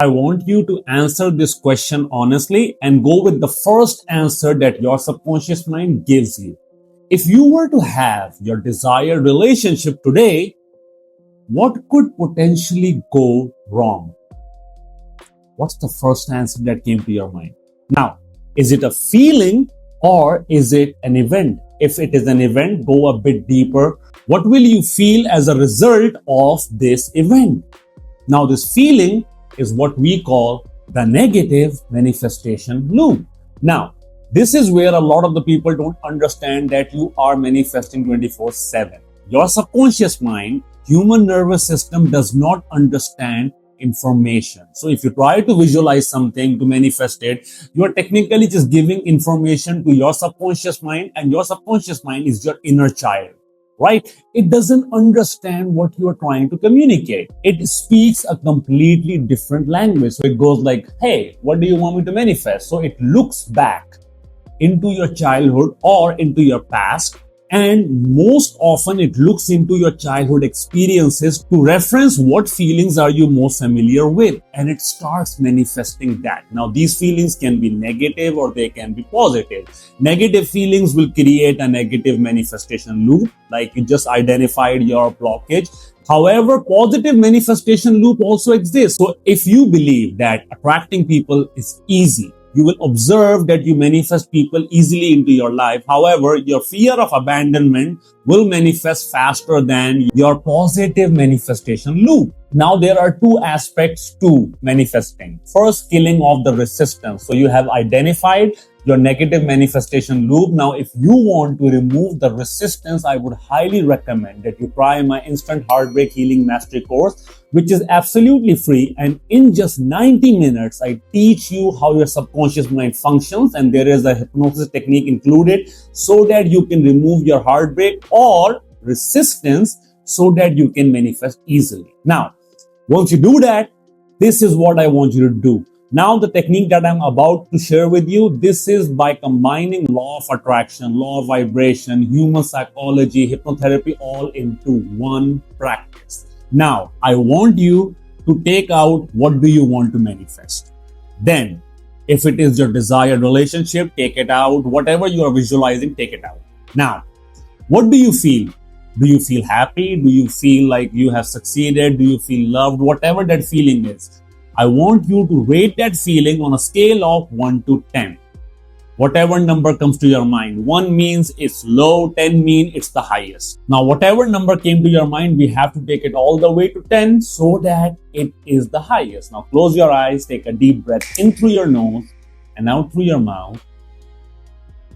I want you to answer this question honestly and go with the first answer that your subconscious mind gives you. If you were to have your desired relationship today, what could potentially go wrong? What's the first answer that came to your mind? Now, is it a feeling or is it an event? If it is an event, go a bit deeper. What will you feel as a result of this event? Now, this feeling is what we call the negative manifestation loop. Now, this is where a lot of the people don't understand that you are manifesting 24/7. Your subconscious mind, human nervous system does not understand information. So if you try to visualize something to manifest it, you are technically just giving information to your subconscious mind, and your subconscious mind is your inner child, right? It doesn't understand what you are trying to communicate. It speaks a completely different language. So it goes like, hey, what do you want me to manifest? So it looks back into your childhood or into your past, and most often it looks into your childhood experiences to reference what feelings are you most familiar with, and it starts manifesting that. Now, these feelings can be negative or they can be positive. Negative feelings will create a negative manifestation loop, like you just identified your blockage. However, positive manifestation loop also exists. So if you believe that attracting people is easy, you will observe that you manifest people easily into your life. However, your fear of abandonment will manifest faster than your positive manifestation loop. Now, there are two aspects to manifesting. First, killing off the resistance. So you have identified your negative manifestation loop. Now, if you want to remove the resistance, I would highly recommend that you try my Instant Heartbreak Healing Mastery course, which is absolutely free. And in just 90 minutes, I teach you how your subconscious mind functions. And there is a hypnosis technique included so that you can remove your heartbreak or resistance so that you can manifest easily. Now, once you do that, this is what I want you to do. Now, the technique that I'm about to share with you, this is by combining law of attraction, law of vibration, human psychology, hypnotherapy, all into one practice. Now, I want you to take out what do you want to manifest. Then, if it is your desired relationship, take it out. Whatever you are visualizing, take it out. Now, what do you feel? Do you feel happy? Do you feel like you have succeeded? Do you feel loved? Whatever that feeling is, I want you to rate that feeling on a scale of 1 to 10. Whatever number comes to your mind. 1 means it's low, 10 means it's the highest. Now, whatever number came to your mind, we have to take it all the way to 10 so that it is the highest. Now, close your eyes, take a deep breath in through your nose and out through your mouth.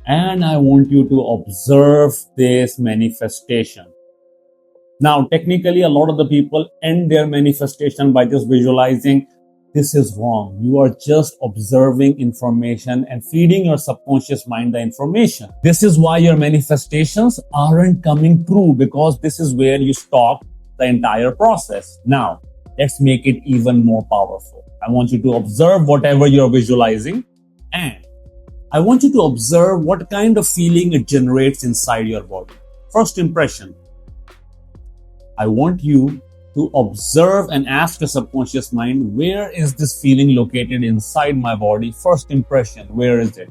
And I want you to observe this manifestation. Now, technically, a lot of the people end their manifestation by just visualizing. This is wrong. You are just observing information and feeding your subconscious mind the information. This is why your manifestations aren't coming true, because this is where you stop the entire process. Now, let's make it even more powerful. I want you to observe whatever you're visualizing, and I want you to observe what kind of feeling it generates inside your body. First impression. I want you to observe and ask your subconscious mind, where is this feeling located inside my body? First impression, where is it?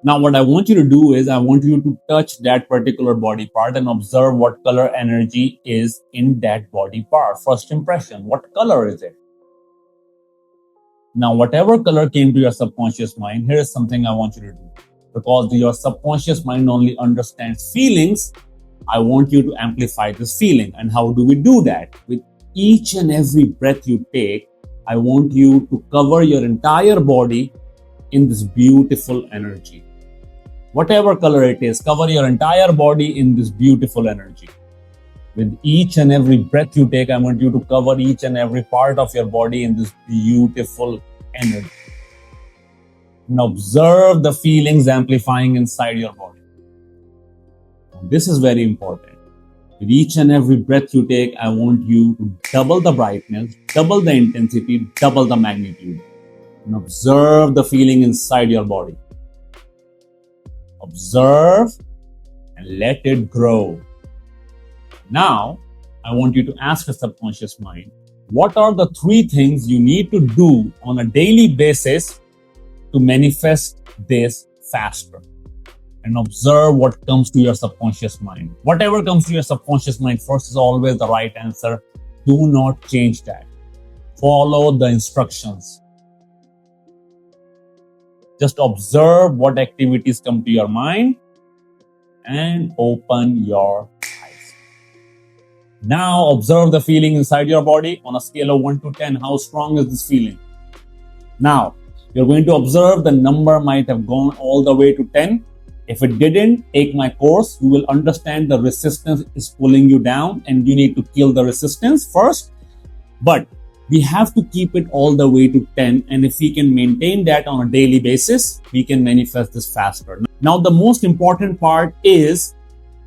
Now, what I want you to do is I want you to touch that particular body part and observe what color energy is in that body part. First impression, what color is it? Now, whatever color came to your subconscious mind, here is something I want you to do. Because your subconscious mind only understands feelings, I want you to amplify this feeling. And how do we do that? With each and every breath you take, I want you to cover your entire body in this beautiful energy. Whatever color it is, cover your entire body in this beautiful energy. With each and every breath you take, I want you to cover each and every part of your body in this beautiful energy. And observe the feelings amplifying inside your body. This is very important. With each and every breath you take, I want you to double the brightness, double the intensity, double the magnitude. And observe the feeling inside your body. Observe and let it grow. Now, I want you to ask your subconscious mind, What are the 3 things you need to do on a daily basis to manifest this faster? And observe what comes to your subconscious mind. Whatever comes to your subconscious mind first is always the right answer. Do not change that. Follow the instructions. Just observe what activities come to your mind and open your eyes. Now observe the feeling inside your body on a scale of 1 to 10. How strong is this feeling? Now, you're going to observe the number might have gone all the way to 10. If it didn't, take my course. You will understand the resistance is pulling you down and you need to kill the resistance first. But we have to keep it all the way to 10. And if we can maintain that on a daily basis, we can manifest this faster. Now, the most important part is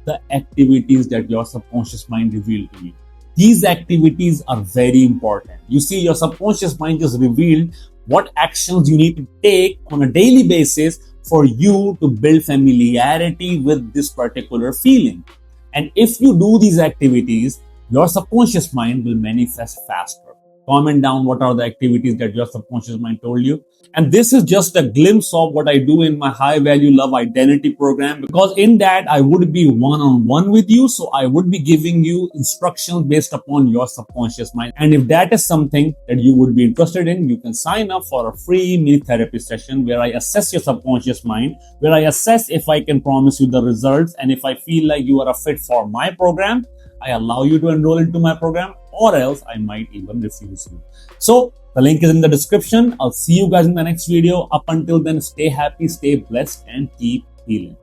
the activities that your subconscious mind revealed to you. These activities are very important. You see, your subconscious mind just revealed what actions you need to take on a daily basis for you to build familiarity with this particular feeling. And if you do these activities, your subconscious mind will manifest faster. Comment down what are the activities that your subconscious mind told you. And this is just a glimpse of what I do in my high value love identity program, because in that I would be one-on-one with you. So I would be giving you instructions based upon your subconscious mind. And if that is something that you would be interested in, you can sign up for a free mini therapy session where I assess your subconscious mind, where I assess if I can promise you the results. And if I feel like you are a fit for my program, I allow you to enroll into my program, or else I might even refuse you. So the link is in the description. I'll see you guys in the next video. Up until then, stay happy, stay blessed, and keep healing.